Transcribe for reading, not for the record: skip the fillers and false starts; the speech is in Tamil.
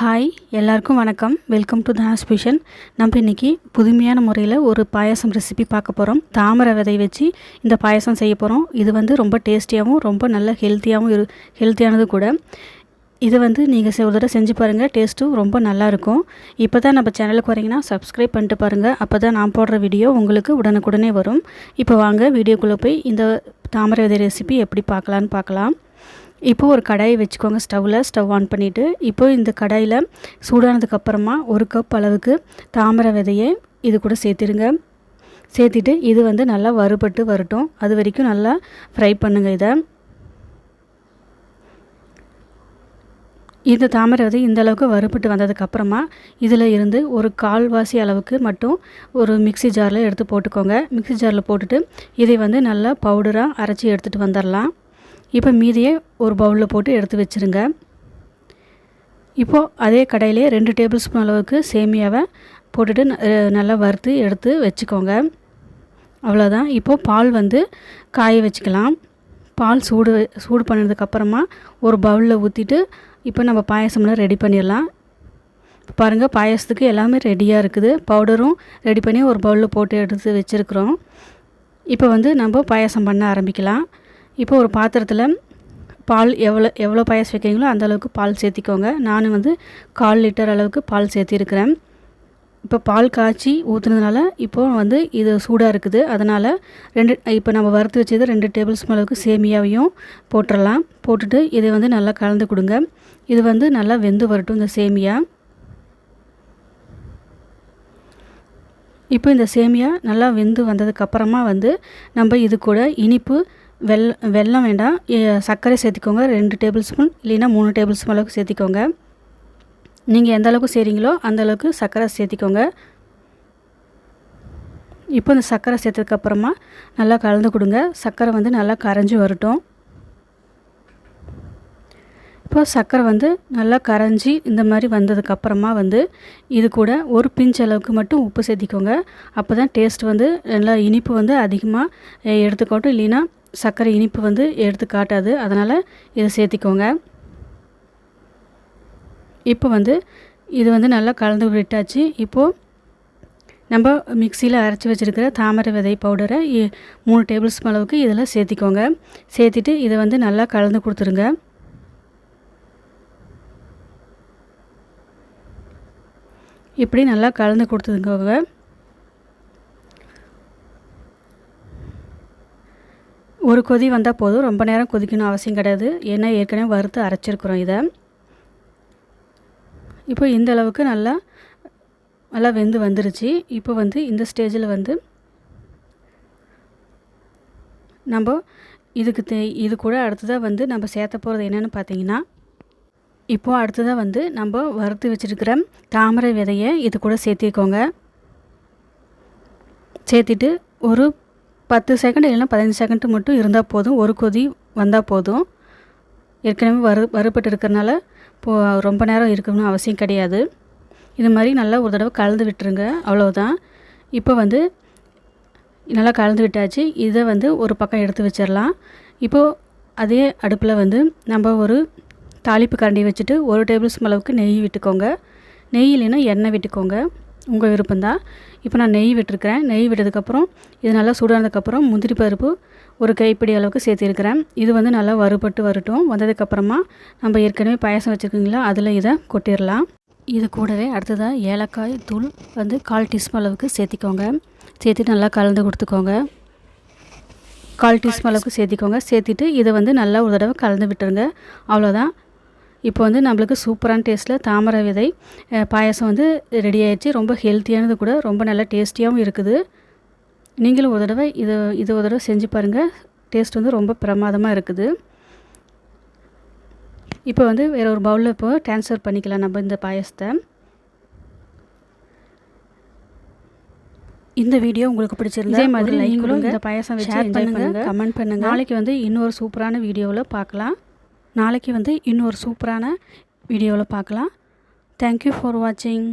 ஹாய் எல்லாருக்கும் வணக்கம். Welcome to Dhana's Fusion. நம்ம இன்றைக்கி புதுமையான முறையில் ஒரு பாயாசம் ரெசிபி பார்க்க போகிறோம். தாமரை விதை வச்சு இந்த பாயாசம் செய்ய போகிறோம். இது ரொம்ப டேஸ்டியாகவும் ரொம்ப நல்ல ஹெல்த்தியானது கூட. இது நீங்கள் ஒரு தடவை செஞ்சு பாருங்கள். டேஸ்ட்டும் ரொம்ப நல்லாயிருக்கும். இப்போ தான் நம்ம சேனலுக்கு வரீங்கன்னா சப்ஸ்கிரைப் பண்ணிட்டு பாருங்கள். அப்போ தான் நான் போடுற வீடியோ உங்களுக்கு உடனுக்குடனே வரும். இப்போ வாங்க வீடியோக்குள்ளே போய் இந்த தாமரை விதை ரெசிபி எப்படி பார்க்கலாம். இப்போது ஒரு கடாயை வச்சுக்கோங்க. ஸ்டவ் ஆன் பண்ணிவிட்டு இப்போது இந்த கடாயில் சூடானதுக்கப்புறமா 1 கப் அளவுக்கு தாமரை விதையை இது கூட சேர்த்திட்டு இது நல்லா வறுபட்டு வரட்டும். அது வரைக்கும் நல்லா ஃப்ரை பண்ணுங்கள். இந்த தாமரை விதை இந்த அளவுக்கு வறுபட்டு வந்ததுக்கப்புறமா இதில் இருந்து ஒரு கால்வாசி அளவுக்கு மட்டும் ஒரு மிக்ஸி ஜாரில் எடுத்து போட்டுக்கோங்க. மிக்ஸி ஜாரில் போட்டுட்டு இதை நல்லா பவுடராக அரைச்சி எடுத்துகிட்டு வந்துடலாம். இப்போ மீதியை ஒரு பவுலில் போட்டு எடுத்து வச்சுருங்க. இப்போது அதே கடாயிலே 2 டேபிள் ஸ்பூன் அளவுக்கு சேமியாவை போட்டுட்டு நல்லா வறுத்து எடுத்து வச்சுக்கோங்க. அவ்வளோதான். இப்போது பால் காய வச்சுக்கலாம். பால் சூடு பண்ணதுக்கப்புறமா ஒரு பவுலில் ஊற்றிட்டு இப்போ நம்ம பாயாசம்லாம் ரெடி பண்ணிடலாம். பாருங்கள், பாயாசத்துக்கு எல்லாமே ரெடியாக இருக்குது. பவுடரும் ரெடி பண்ணி ஒரு பவுலில் போட்டு எடுத்து வச்சுருக்குறோம். இப்போ நம்ம பாயாசம் பண்ண ஆரம்பிக்கலாம். இப்போ ஒரு பாத்திரத்தில் பால் எவ்வளோ பாயாசம் வைக்கிறீங்களோ அந்தளவுக்கு பால் சேர்த்திக்கோங்க. நான் 1/4 லிட்டர் அளவுக்கு பால் சேர்த்திருக்கிறேன். இப்போ பால் காய்ச்சி ஊற்றுனதுனால இப்போது இது சூடாக இருக்குது. அதனால் இப்போ நம்ம வறுத்து வச்சது 2 டேபிள் ஸ்பூன் அளவுக்கு சேமியாவையும் போட்டுடலாம். போட்டுட்டு இதை நல்லா கலந்து கொடுங்க. இது நல்லா வெந்து வரட்டும் இந்த சேமியா. இப்போ இந்த சேமியா நல்லா வெந்து வந்ததுக்கப்புறமா நம்ம இது கூட இனிப்பு வெல்லம் வேண்டாம், சர்க்கரை சேர்த்திக்கோங்க. 2 டேபிள் ஸ்பூன் இல்லைன்னா 3 டேபிள் ஸ்பூன் அளவுக்கு சேர்த்திக்கோங்க. நீங்கள் எந்த அளவுக்கு செய்கிறீங்களோ அந்தளவுக்கு சர்க்கரை சேர்த்திக்கோங்க. இப்போ இந்த சர்க்கரை சேர்த்ததுக்கப்புறமா நல்லா கலந்து கொடுங்க. சர்க்கரை நல்லா கரைஞ்சி வரட்டும். இப்போ சர்க்கரை நல்லா கரைஞ்சி இந்த மாதிரி வந்ததுக்கப்புறமா இது கூட ஒரு பிஞ்ச் அளவுக்கு மட்டும் உப்பு சேர்த்திக்கோங்க. அப்போ தான் டேஸ்ட் நல்லா இனிப்பு அதிகமாக எடுத்துக்கோட்டும். இல்லைன்னா சர்க்கரை இனிப்பு எடுத்து காட்டாது. அதனால் இதை சேர்த்திக்கோங்க. இப்போ இது நல்லா கலந்து விட்டாச்சு. இப்போது நம்ம மிக்சியில் அரைச்சி வச்சுருக்கிற தாமரை விதை பவுடரை 3 டேபிள் ஸ்பூன் அளவுக்கு இதில் சேர்த்திக்கோங்க. சேர்த்திட்டு இதை நல்லா கலந்து கொடுத்துருங்க. இப்படி நல்லா கலந்து கொடுத்துருக்கோங்க. ஒரு கொதி வந்தால் போதும். ரொம்ப நேரம் கொதிக்கணும் அவசியம் கிடையாது. ஏன்னா ஏற்கனவே வறுத்து அரைச்சிருக்கிறோம் இதை. இப்போ இந்த அளவுக்கு நல்லா வெந்து வந்துருச்சு. இப்போ இந்த ஸ்டேஜில் நம்ம இது கூட அடுத்ததாக நம்ம சேர்த்த போகிறது என்னென்னு பார்த்தீங்கன்னா, இப்போது அடுத்ததாக நம்ம வறுத்து வச்சுருக்கிற தாமரை விதையை இது கூட சேர்த்திக்கோங்க. சேர்த்திட்டு ஒரு 10 செகண்ட் இல்லைன்னா 15 செகண்ட் மட்டும் இருந்தால் போதும். ஒரு கொதி வந்தால் போதும். ஏற்கனவே வறுபட்டு இருக்கிறனால ரொம்ப நேரம் இருக்கணும்னு அவசியம் கிடையாது. இது மாதிரி நல்லா ஒரு தடவை கலந்து விட்டுருங்க. அவ்வளோதான். இப்போ நல்லா கலந்து விட்டாச்சு. இதை ஒரு பக்கம் எடுத்து வச்சிடலாம். இப்போது அதே அடுப்பில் நம்ம ஒரு தாளிப்பு கரண்டி வச்சுட்டு 1 டேபிள் ஸ்பூன் அளவுக்கு நெய் விட்டுக்கோங்க. நெய் இல்லைன்னா எண்ணெய் விட்டுக்கோங்க, உங்கள் விருப்பம்தான். இப்போ நான் நெய் விட்டுருக்கிறேன். நெய் விட்டதுக்கப்புறம் இது நல்லா சூடானதுக்கப்புறம் முந்திரி பருப்பு ஒரு கைப்பிடி அளவுக்கு சேர்த்திருக்கிறேன். இது நல்லா வறுபட்டு வரட்டும். வந்ததுக்கப்புறமா நம்ம ஏற்கனவே பாயாசம் வச்சுருக்கீங்களா அதில் இதை கொட்டிடலாம். இது கூடவே அடுத்ததாக ஏலக்காய் தூள் 1/4 டீஸ்பூன் அளவுக்கு சேர்த்திக்கோங்க. சேர்த்துட்டு நல்லா கலந்து கொடுத்துக்கோங்க. 1/4 டீஸ்பூன் அளவுக்கு சேர்த்திக்கோங்க. சேர்த்திட்டு இதை நல்லா ஒரு தடவை கலந்து விட்டுருங்க. அவ்வளோதான். இப்போ நம்மளுக்கு சூப்பரான டேஸ்ட்டில் தாமரை விதை பாயாசம் ரெடி ஆயிடுச்சு. ரொம்ப ஹெல்த்தியானது கூட, ரொம்ப நல்லா டேஸ்டியாகவும் இருக்குது. நீங்களும் ஒரு தடவை இது ஒரு தடவை செஞ்சு பாருங்கள். டேஸ்ட் ரொம்ப பிரமாதமாக இருக்குது. இப்போ வேறு ஒரு பவுலில் இப்போ ட்ரான்ஸ்ஃபர் பண்ணிக்கலாம் நம்ம இந்த பாயாசத்தை. இந்த வீடியோ உங்களுக்கு பிடிச்சிருந்தா இதே மாதிரி நீங்களும் இந்த பாயாசம் வச்சு என்ஜாய் பண்ணுங்கள், கமெண்ட் பண்ணுங்கள். நாளைக்கு இன்னொரு சூப்பரான வீடியோவில் பார்க்கலாம். நாளைக்கு இன்னொரு சூப்பரான வீடியோவில் பார்க்கலாம். தேங்க்யூ ஃபார் வாட்சிங்.